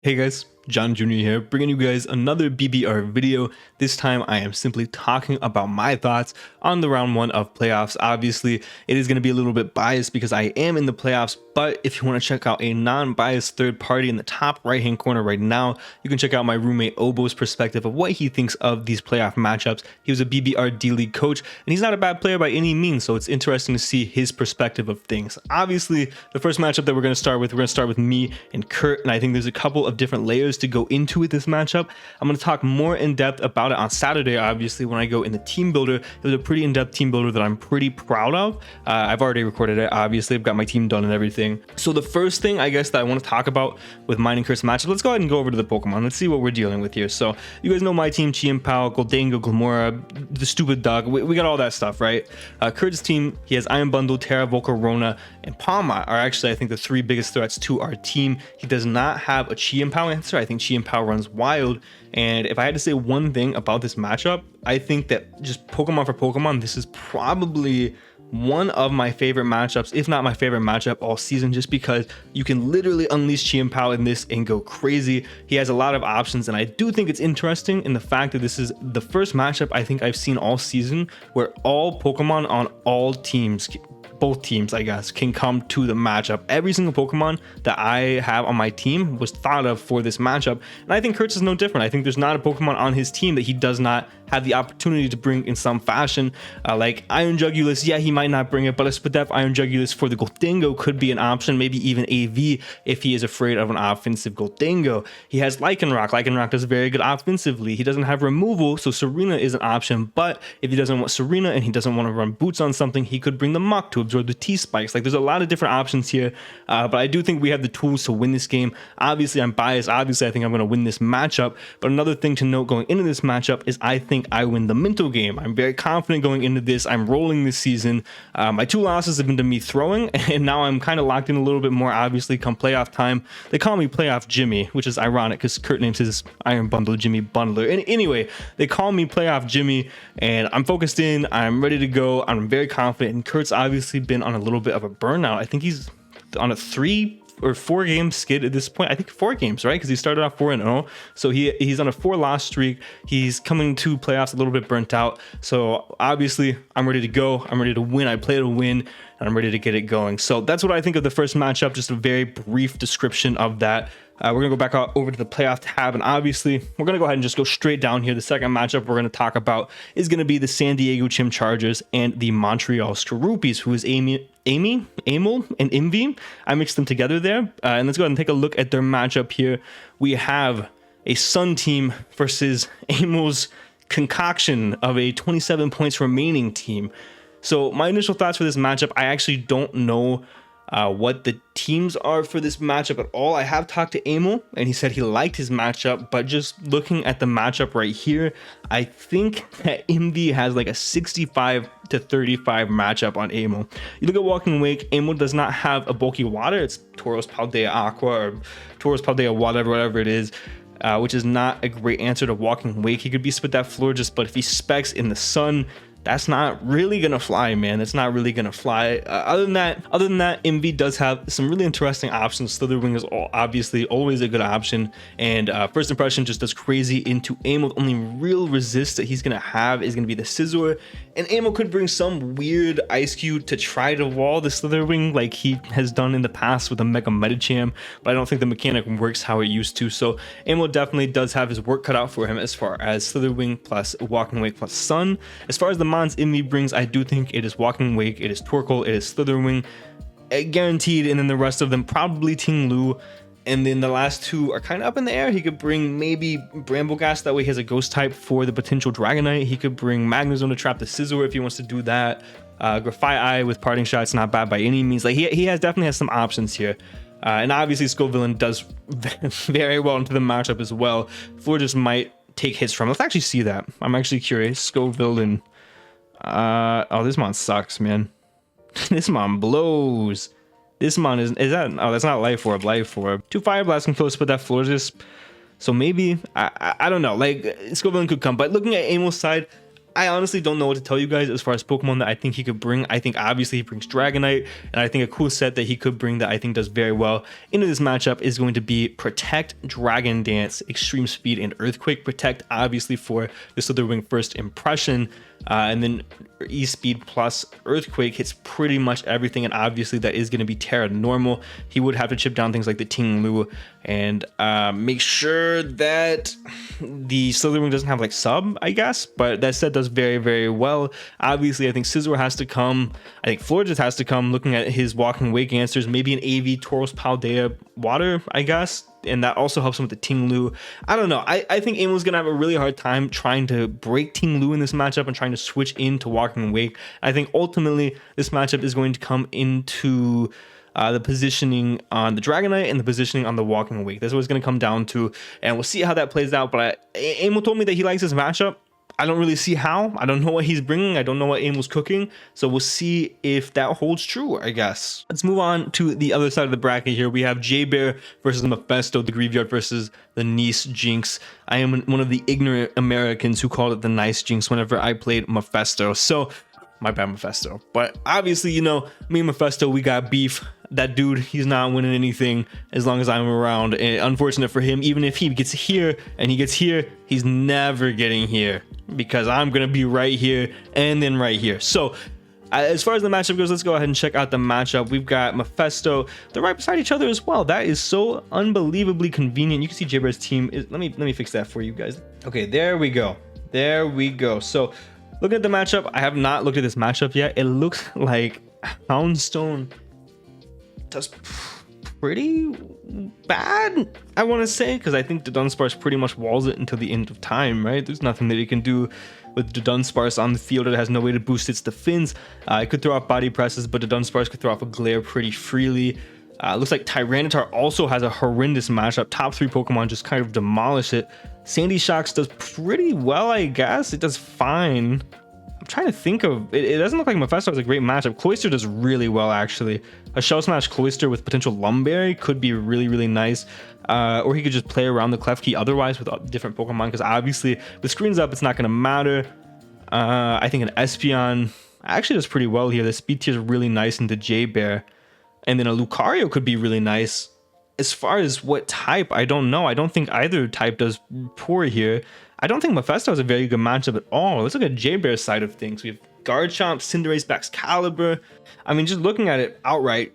Hey guys, John Jr. here, bringing you guys another BBR video. This time I am simply talking about my thoughts on the round 1 of playoffs. Obviously, it is going to be a little bit biased because I am in the playoffs, but if you want to check out a non-biased third party in the top right-hand corner right now, you can check out my roommate Obo's perspective of what he thinks of these playoff matchups. He was a BBR D-League coach, and he's not a bad player by any means, so it's interesting to see his perspective of things. Obviously, the first matchup that we're going to start with me and Kurt, and I think there's a couple of different layers to go into with this matchup. I'm going to talk more in depth about it on Saturday. Obviously, when I go in the team builder, it was a pretty in-depth team builder that I'm pretty proud of. I've already recorded it. Obviously, I've got my team done and everything. So the first thing I guess that I want to talk about with mine and Kurt's matchup, let's go ahead and go over to the Pokemon. Let's see what we're dealing with here. So you guys know my team: Chienpao, Goldango, Glamora, the stupid dog. We got all that stuff, right? Kurt's team, he has Iron Bundle, Terra, Volcarona, and Palma are actually, I think, the three biggest threats to our team. He does not have a Chienpao answer. I think Chienpao runs wild, and if I had to say one thing about this matchup, I think that just Pokemon for Pokemon, this is probably one of my favorite matchups, if not my favorite matchup all season, just because you can literally unleash Chienpao in this and go crazy. He has a lot of options, and I do think it's interesting in the fact that this is the first matchup I think I've seen all season where all Pokemon on all teams, both teams I guess, can come to the matchup. Every single Pokemon that I have on my team was thought of for this matchup, and I think Kurtz is no different. I think there's not a Pokemon on his team that he does not have the opportunity to bring in some fashion. Like Iron Jugulis, yeah, he might not bring it, but a Spadef Iron Jugulis for the Goldango could be an option, maybe even AV if he is afraid of an offensive Goldango. He has Lycanroc. Lycanroc does very good offensively. He doesn't have removal, so Serena is an option, but if he doesn't want Serena and he doesn't want to run boots on something, he could bring the Mach to absorb the T-Spikes. Like, there's a lot of different options here, but I do think we have the tools to win this game. Obviously, I'm biased. Obviously, I think I'm going to win this matchup, but another thing to note going into this matchup is I think I win the mental game. I'm very confident going into this. I'm rolling this season. My two losses have been to me throwing, and now I'm kind of locked in a little bit more, obviously, come playoff time. They call me Playoff Jimmy, which is ironic because Kurt names his Iron Bundle Jimmy Bundler. And anyway, they call me Playoff Jimmy, and I'm focused in. I'm ready to go. I'm very confident, and Kurt's obviously been on a little bit of a burnout. I think he's on a 3 or 4 game skid at this point. I think 4 games, right? Because he started off 4-0, so he's on a 4 loss streak. He's coming to playoffs a little bit burnt out. So obviously, I'm ready to go. I'm ready to win. I play to win, and I'm ready to get it going. So that's what I think of the first matchup. Just a very brief description of that. We're going to go back out over to the playoff tab, and obviously, we're going to go ahead and just go straight down here. The second matchup we're going to talk about is going to be the San Diego Chim Chargers and the Montreal Scroopies, who is Amel, and Envy. I mixed them together there, and let's go ahead and take a look at their matchup here. We have a Sun team versus Amel's concoction of a 27 points remaining team. So my initial thoughts for this matchup, I actually don't know what the teams are for this matchup at all. I have talked to Emil, and he said he liked his matchup, but just looking at the matchup right here, I think that Envy has like a 65 to 35 matchup on Emil. You look at Walking Wake, Emil does not have a bulky water. It's Tauros Paldea Aqua or Tauros Paldea whatever it is. Which is not a great answer to Walking Wake. He could be Spit that Florges, but if he specs in the sun, that's not really gonna fly, man. That's not really gonna fly. Other than that, Envy does have some really interesting options. Slitherwing is obviously always a good option, and First Impression just does crazy into Aim. With only real resist that he's gonna have is gonna be the Scizor, and Amo could bring some weird Ice Cube to try to wall the Slitherwing like he has done in the past with a Mega Medicham, but I don't think the mechanic works how it used to. So Amo definitely does have his work cut out for him as far as Slitherwing plus Walking Wake plus Sun. As far as the mons Envy brings, I do think it is Walking Wake, it is Torkoal, it is Slitherwing, guaranteed, and then the rest of them probably Ting Lu. And then the last two are kind of up in the air. He could bring maybe Brambleghast, that way he has a ghost type for the potential Dragonite. He could bring Magnezone to trap the Scizor if he wants to do that. Grafaiai with Parting Shot's not bad by any means. Like he definitely has some options here. And obviously Scovillain does very well into the matchup as well. Florges might take hits from. Let's actually see that. I'm actually curious. Scovillain. Oh, this mon sucks, man. This mon blows. This mon is that? Oh, that's not Life Orb. Life Orb. 2 Fire Blast can close, but that Florges. So maybe I don't know. Like Scovillain could come, but looking at Amel's side, I honestly don't know what to tell you guys as far as Pokemon that I think he could bring. I think obviously he brings Dragonite, and I think a cool set that he could bring that I think does very well into this matchup is going to be Protect, Dragon Dance, Extreme Speed, and Earthquake. Protect obviously for the Slitherwing first impression, and then E-Speed plus Earthquake hits pretty much everything, and obviously that is going to be Terra normal. He would have to chip down things like the Ting Lu and make sure that the Slitherwing doesn't have like sub, I guess, but that set does very, very well. Obviously, I think Scizor has to come. I think Florges has to come, looking at his Walking Wake answers, maybe an AV Tauros Paldea Water, I guess. And that also helps him with the Ting Lu. I don't know. I think Aiml's going to have a really hard time trying to break Ting Lu in this matchup and trying to switch into Walking Wake. I think ultimately this matchup is going to come into the positioning on the Dragonite and the positioning on the Walking Wake. That's what it's going to come down to. And we'll see how that plays out. But Aiml told me that he likes this matchup. I don't really see how. I don't know what he's bringing. I don't know what Aiml's cooking. So we'll see if that holds true, I guess. Let's move on to the other side of the bracket here. We have J-Bear versus Mephisto, the Graveyard versus the Nice Jinx. I am one of the ignorant Americans who called it the nice Jinx whenever I played Mephisto. So, my bad, Mephisto. But obviously, you know, me and Mephisto, we got beef. That dude, he's not winning anything as long as I'm around. And unfortunate for him, even if he gets here and he gets here, he's never getting here because I'm going to be right here and then right here. So as far as the matchup goes, let's go ahead and check out the matchup. We've got Mephisto. They're right beside each other as well. That is so unbelievably convenient. You can see J-Bear's team is, let me fix that for you guys. Okay, there we go. There we go. So looking at the matchup, I have not looked at this matchup yet. It looks like Houndstone does pretty bad, I want to say, because I think the Dunsparce pretty much walls it until the end of time, right? There's nothing that he can do with the Dunsparce on the field. It has no way to boost its defense. It could throw off body presses, but the Dunsparce could throw off a glare pretty freely. Looks like Tyranitar also has a horrendous matchup. Top 3 Pokemon just kind of demolish it. Sandy Shocks does pretty well, I guess. It does fine. I'm trying to think of it. It doesn't look like Mephisto has a great matchup. Cloyster does really well, actually. A Shell Smash Cloyster with potential Lumberry could be really, really nice. Or he could just play around the Klefki otherwise with different Pokemon, because obviously with screens up, it's not going to matter. I think an Espeon actually does pretty well here. The speed tier is really nice into J-Bear. And then a Lucario could be really nice. As far as what type, I don't know. I don't think either type does poor here. I don't think Mephisto has a very good matchup at all. Let's look at J-Bear's side of things. We have Garchomp, Cinderace, Baxcalibur. I mean, just looking at it outright,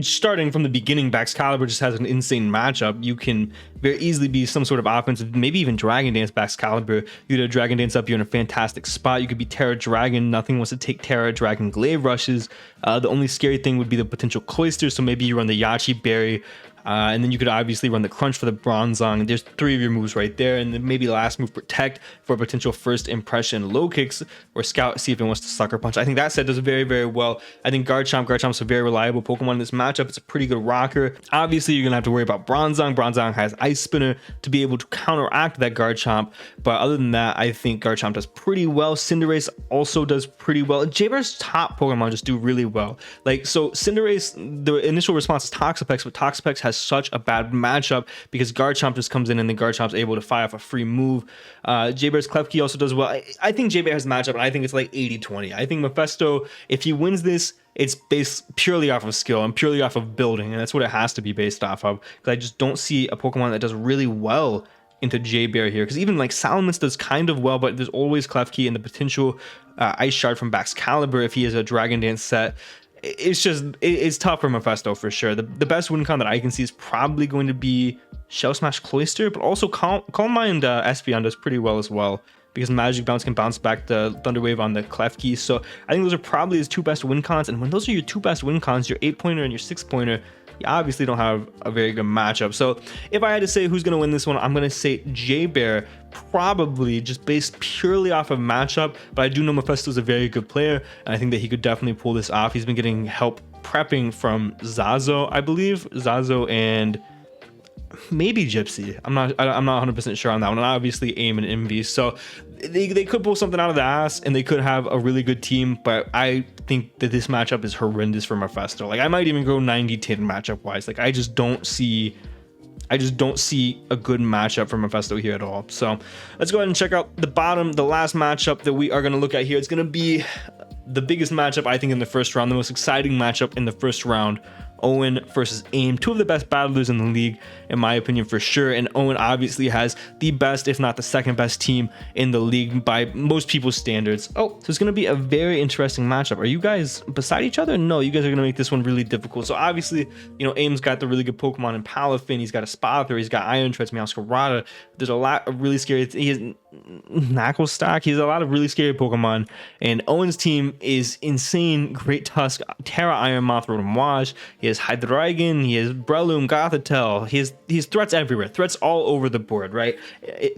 starting from the beginning, Baxcalibur just has an insane matchup. You can very easily be some sort of offensive, maybe even Dragon Dance Baxcalibur. You get a Dragon Dance up, you're in a fantastic spot. You could be Terra Dragon. Nothing wants to take Terra Dragon Glaive Rushes. The only scary thing would be the potential Cloyster, so maybe you run the Yachi Berry. And then you could obviously run the Crunch for the Bronzong. There's 3 of your moves right there. And then maybe last move, Protect for a potential first impression low kicks, or Scout, see if it wants to Sucker Punch. I think that set does very, very well. I think Garchomp's a very reliable Pokemon in this matchup. It's a pretty good rocker. Obviously, you're going to have to worry about Bronzong. Bronzong has Ice Spinner to be able to counteract that Garchomp. But other than that, I think Garchomp does pretty well. Cinderace also does pretty well. J-Bear's top Pokemon just do really well. Like, so Cinderace, the initial response is Toxapex, but Toxapex has such a bad matchup because Garchomp just comes in and then Garchomp's able to fire off a free move. J-Bear's Klefki also does well. I think J-Bear has a matchup, and I think it's like 80-20. I think Mephisto, if he wins this, it's based purely off of skill and purely off of building, and that's what it has to be based off of, because I just don't see a Pokemon that does really well into J-Bear here, because even like Salamence does kind of well, but there's always Klefki and the potential Ice Shard from Baxcalibur if he has a Dragon Dance set. It's tough for Mephisto for sure. The best win con that I can see is probably going to be Shell Smash Cloyster, but also Calm Mind Espeon does pretty well as well, because Magic Bounce can bounce back the Thunder Wave on the Klefki. So I think those are probably his 2 best win cons, and when those are your 2 best win cons, your 8-pointer and your 6-pointer, you obviously don't have a very good matchup. So if I had to say who's going to win this one, I'm going to say J-Bear, probably just based purely off of matchup. But I do know Mephisto's a very good player, and I think that he could definitely pull this off. He's been getting help prepping from Zazo, I believe. Zazo and maybe Gypsy. I'm not 100% sure on that one. And obviously Aim and Envy. So they could pull something out of the ass, and they could have a really good team, but I think that this matchup is horrendous for Mephisto. Like, I might even go 90-10 matchup wise. Like, I just don't see I just don't see a good matchup for Mephisto here at all. So let's go ahead and check out the bottom, the last matchup that we are going to look at here. It's going to be the biggest matchup, I think, in the first round, the most exciting matchup in the first round. Owen versus AIM, two of the best battlers in the league, in my opinion, for sure. And Owen obviously has the best, if not the second best team in the league by most people's standards. Oh, so it's going to be a very interesting matchup. Are you guys beside each other? No, you guys are going to make this one really difficult. So obviously, you know, AIM's got the really good Pokemon in Palafin. He's got a Spather. He's got Iron Treads, Meowscarada. There's a lot of really scary. He has Knucklestock. He has a lot of really scary Pokemon. And Owen's team is insane. Great Tusk, Terra, Iron Moth, Rotom Wash. He has Hydreigon, he has Breloom, Gothitelle, he has threats everywhere, threats all over the board, right?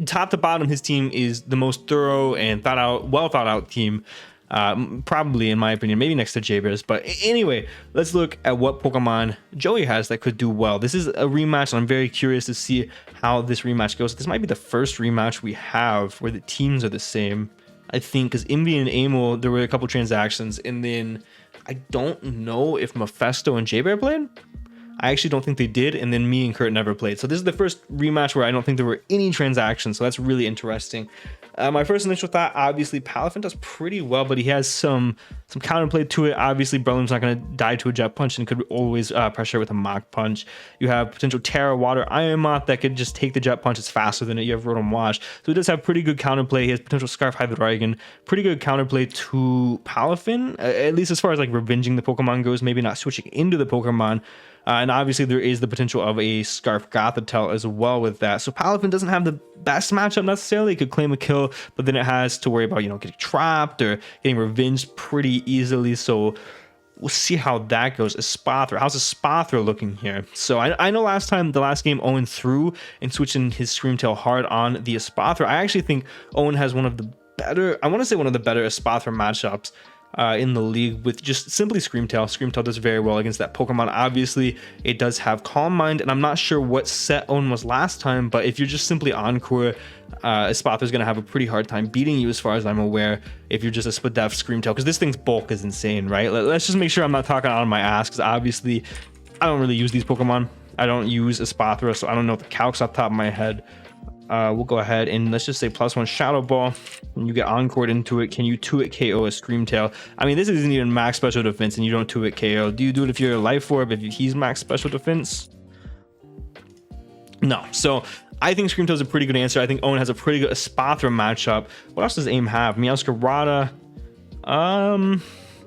Top to bottom, his team is the most thorough and well thought out team, probably in my opinion, maybe next to Jabez. But anyway, let's look at what Pokemon Joey has that could do well. This is a rematch, and I'm very curious to see how this rematch goes. This might be the first rematch we have where the teams are the same, I think, because Envy and Amel, there were a couple transactions, and then I don't know if Mephisto and J-Bear played. I actually don't think they did, and then me and Kurt never played. So this is the first rematch where I don't think there were any transactions, so that's really interesting. My first initial thought, obviously, Palafin does pretty well, but he has some counterplay to it. Obviously, Breloom's not going to die to a Jet Punch and could always pressure with a Mach Punch. You have potential Terra, Water, Iron Moth that could just take the Jet Punch. It's faster than it. You have Rotom Wash. So he does have pretty good counterplay. He has potential Scarf, Hydreigon. Pretty good counterplay to Palafin, at least as far as like revenging the Pokemon goes, maybe not switching into the Pokemon. And obviously there is the potential of a Scarf Gothitelle as well with that. So Palafin doesn't have the best matchup necessarily. It could claim a kill, but then it has to worry about, you know, getting trapped or getting revenged pretty easily. So we'll see how that goes. Espathra, how's Espathra looking here? So I know the last game Owen threw and switching his Screamtail hard on the Espathra. I actually think Owen has one of the better, I want to say one of the better Espathra matchups in the league with just simply Screamtail. Screamtail does very well against that Pokemon. Obviously, it does have Calm Mind, and I'm not sure what set Owen was last time, but if you're just simply Encore, Espathra's going to have a pretty hard time beating you as far as I'm aware if you're just a Spadef Screamtail, because this thing's bulk is insane, right? Let's just make sure I'm not talking out of my ass, because obviously I don't really use these Pokemon. I don't use Espathra, so I don't know the calcs off the top of my head. We'll go ahead and let's just say +1 Shadow Ball. When you get Encored into it, can you 2-hit KO a Screamtail? I mean, this isn't even max special defense and you don't 2-hit KO. Do you do it if you're a Life Orb, if he's max special defense? No. So I think Screamtail is a pretty good answer. I think Owen has a pretty good Espathra matchup. What else does AIM have? Meowscarada.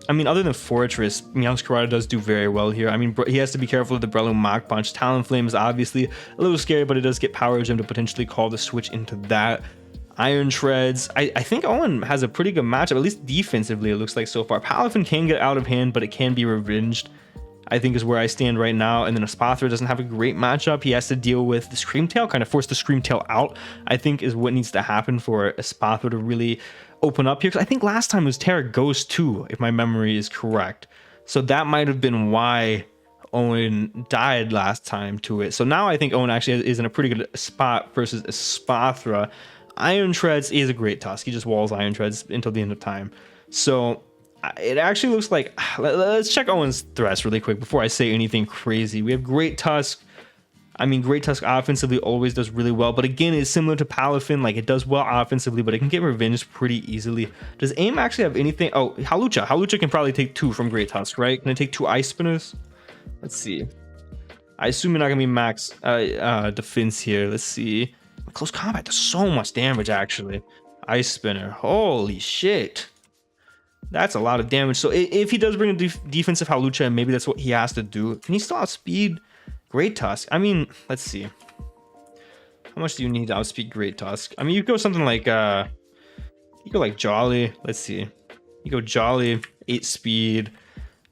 I mean, other than Fortress, Meowscarada does do very well here. I mean, he has to be careful with the Breloom Mach Punch. Talonflame is obviously a little scary, but it does get Power Gem to potentially call the switch into that. Iron Treads. I think Owen has a pretty good matchup, at least defensively, it looks like so far. Palafin can get out of hand, but it can be revenged, I think is where I stand right now. And then Espathra doesn't have a great matchup. He has to deal with the Screamtail, kind of force the Screamtail out, I think is what needs to happen for Espathra to really open up here. Because I think last time it was Terra Ghost too, if my memory is correct. So that might have been why Owen died last time to it. So now I think Owen actually is in a pretty good spot versus Espathra. Iron Treads is a great Tusk. He just walls Iron Treads until the end of time. So it actually looks like, let's check Owen's threats really quick before I say anything crazy. We have Great Tusk. I mean, Great Tusk offensively always does really well, but again, it's similar to Palafin. Like, it does well offensively, but it can get revenged pretty easily. Does AIM actually have anything? Oh, Hawlucha. Hawlucha can probably take 2 from Great Tusk, right? Can it take 2 Ice Spinners? Let's see. I assume you're not gonna be max defense here. Let's see. Close combat does so much damage, actually. Ice Spinner. Holy shit. That's a lot of damage. So if he does bring a defensive Hawlucha, maybe that's what he has to do. Can he still outspeed Great Tusk? I mean, let's see. How much do you need to outspeed Great Tusk? I mean, you go something like you go like Jolly. Let's see. You go Jolly, 8 speed,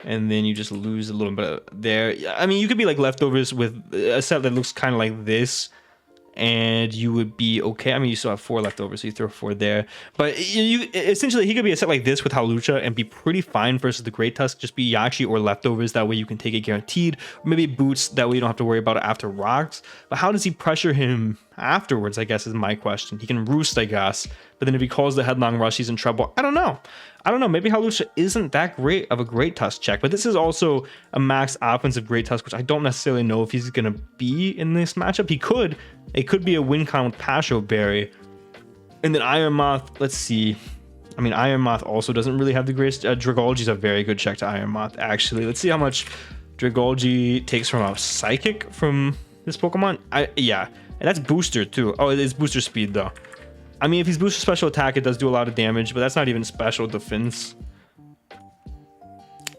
and then you just lose a little bit there. I mean, you could be like leftovers with a set that looks kind of like this, and you would be okay. I mean, you still have 4 leftovers, so you throw 4 there. But you essentially, he could be a set like this with Hawlucha and be pretty fine versus the Great Tusk. Just be Yachi or leftovers. That way you can take it guaranteed. Or maybe Boots. That way you don't have to worry about it after rocks. But how does he pressure him afterwards, I guess, is my question. He can roost, I guess, but then if he calls the headlong rush, he's in trouble. I don't know. Maybe Halusha isn't that great of a great tusk check, but this is also a max offensive great tusk, which I don't necessarily know if he's going to be in this matchup. It could be a win con with Pasho Berry. And then Iron Moth, let's see. I mean, Iron Moth also doesn't really have the greatest. Dragolgi's a very good check to Iron Moth, actually. Let's see how much Dragolgi takes from a Psychic from this Pokemon. Yeah, and that's booster too. Oh, it is booster speed though. I mean, if he's booster special attack, it does do a lot of damage, but that's not even special defense.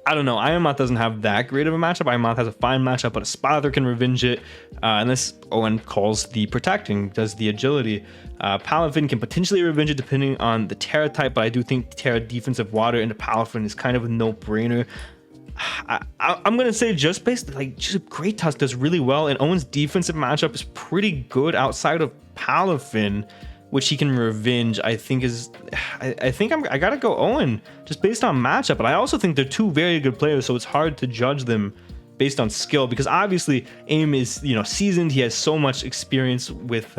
I don't know. Iron Moth doesn't have that great of a matchup. Iron Moth has a fine matchup, but a Spather can revenge it. Unless Owen calls the protecting, does the agility. Palafin can potentially revenge it depending on the Terra type, but I do think Terra defensive water into Palafin is kind of a no-brainer. I'm gonna say just based just Great Tusk does really well, and Owen's defensive matchup is pretty good outside of Palafin, which he can revenge. I think I gotta go Owen just based on matchup, but I also think they're two very good players, so it's hard to judge them based on skill, because obviously Aim is seasoned. He has so much experience with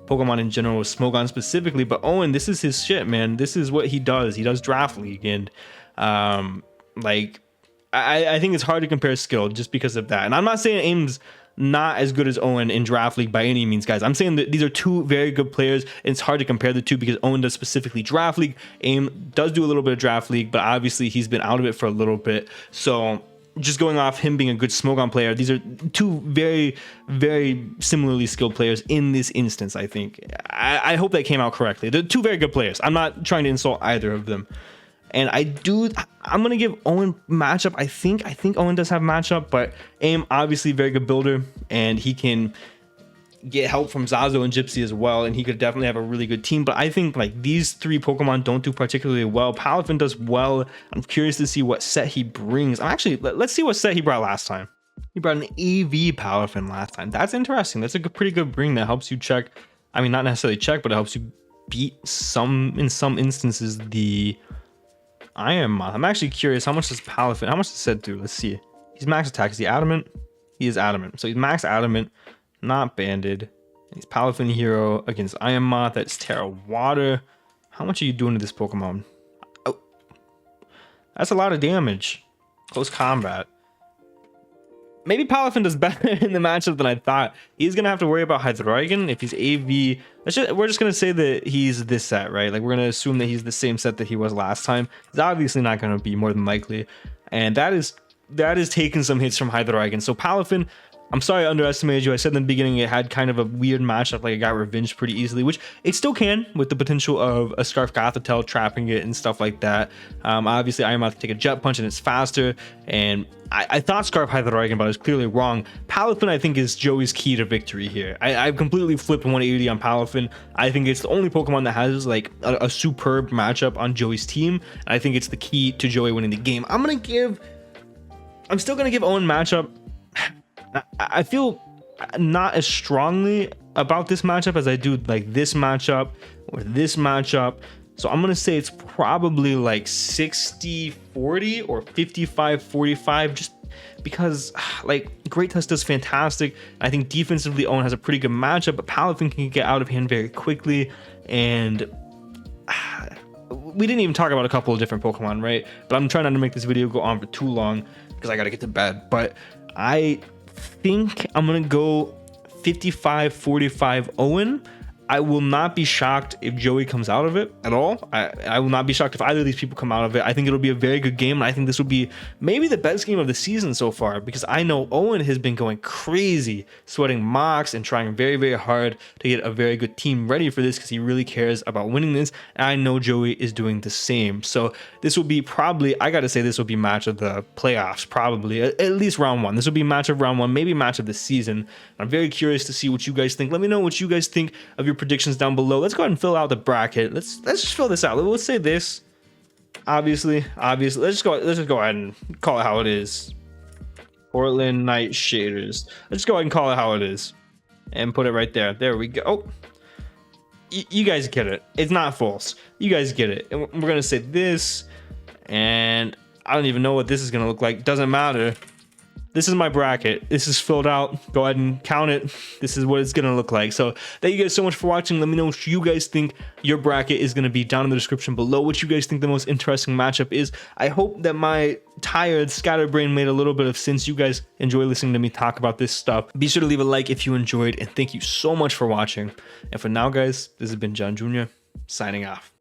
Pokemon in general, with Smogon specifically, but Owen, this is his shit, man. This is what he does. He does Draft League, and I think it's hard to compare skill just because of that. And I'm not saying Aim's not as good as Owen in Draft League by any means, guys. I'm saying that these are two very good players, and it's hard to compare the two because Owen does specifically Draft League. Aim does do a little bit of Draft League, but obviously he's been out of it for a little bit. So just going off him being a good Smogon player, these are two very, very similarly skilled players in this instance, I think. I hope that came out correctly. They're two very good players. I'm not trying to insult either of them. And I'm going to give Owen matchup. I think Owen does have matchup, but Aim, obviously very good builder, and he can get help from Zazo and Gypsy as well, and he could definitely have a really good team. But I think these three Pokemon don't do particularly well. Palafin does well. I'm curious to see what set he brings. Let's see what set he brought last time. He brought an EV Palafin last time. That's interesting. That's a pretty good bring that helps you check. I mean, not necessarily check, but it helps you beat in some instances, the Iron Moth. I'm actually curious, how much does Palafin, how much does Set do? Let's see. He's max attack. Is he adamant? He is adamant. So he's max adamant, not banded. He's Palafin hero against Iron Moth. That's Terra Water. How much are you doing to this Pokemon? Oh, that's a lot of damage. Close combat. Maybe Palafin does better in the matchup than I thought. He's gonna have to worry about Hydreigon if he's AV. We're just gonna say that he's this set, right? We're gonna assume that he's the same set that he was last time. He's obviously not gonna be, more than likely, and that is taking some hits from Hydreigon. So Palafin, I'm sorry I underestimated you. I said in the beginning it had kind of a weird matchup, it got revenged pretty easily, which it still can, with the potential of a Scarf Gothitelle trapping it and stuff like that. Obviously Iron Moth can take a Jet Punch and it's faster, and I thought Scarf Hydreigon, but I was clearly wrong. Palafin, I think, is Joey's key to victory here. I've completely flipped 180 on Palafin. I think it's the only Pokemon that has a superb matchup on Joey's team, and I think it's the key to Joey winning the game. I'm still gonna give Owen matchup. I feel not as strongly about this matchup as I do this matchup or this matchup. So I'm going to say it's probably 60-40 or 55-45, just because Great Tusk does fantastic. I think defensively Owen has a pretty good matchup, but Palafin can get out of hand very quickly. And we didn't even talk about a couple of different Pokemon, right? But I'm trying not to make this video go on for too long because I got to get to bed. But I think I'm going to go 55-45 Owen. I will not be shocked if Joey comes out of it at all. I will not be shocked if either of these people come out of it. I think it'll be a very good game, and I think this will be maybe the best game of the season so far, because I know Owen has been going crazy, sweating mocks and trying very, very hard to get a very good team ready for this because he really cares about winning this, and I know Joey is doing the same. So this will be probably, I gotta say, this will be match of the playoffs, probably, at least round one. This will be match of round one, maybe match of the season. I'm very curious to see what you guys think. Let me know what you guys think of your predictions down below. Let's go ahead and fill out the bracket. Let's just fill this out. Let's say this. Obviously. Let's just go ahead and call it how it is. Portland Night Shaders. Let's just go ahead and call it how it is. And put it right there. There we go. Oh. You guys get it. It's not false. You guys get it. And we're gonna say this. And I don't even know what this is gonna look like. Doesn't matter. this is my bracket. This is filled out. Go ahead and count it. This is what it's gonna look like. So thank you guys so much for watching. Let me know what you guys think your bracket is gonna be down in the description below. What you guys think the most interesting matchup is. I hope that my tired scatterbrain made a little bit of sense. You guys enjoy listening to me talk about this stuff. Be sure to leave a like if you enjoyed, and thank you so much for watching. And for now, guys, this has been John Jr. signing off.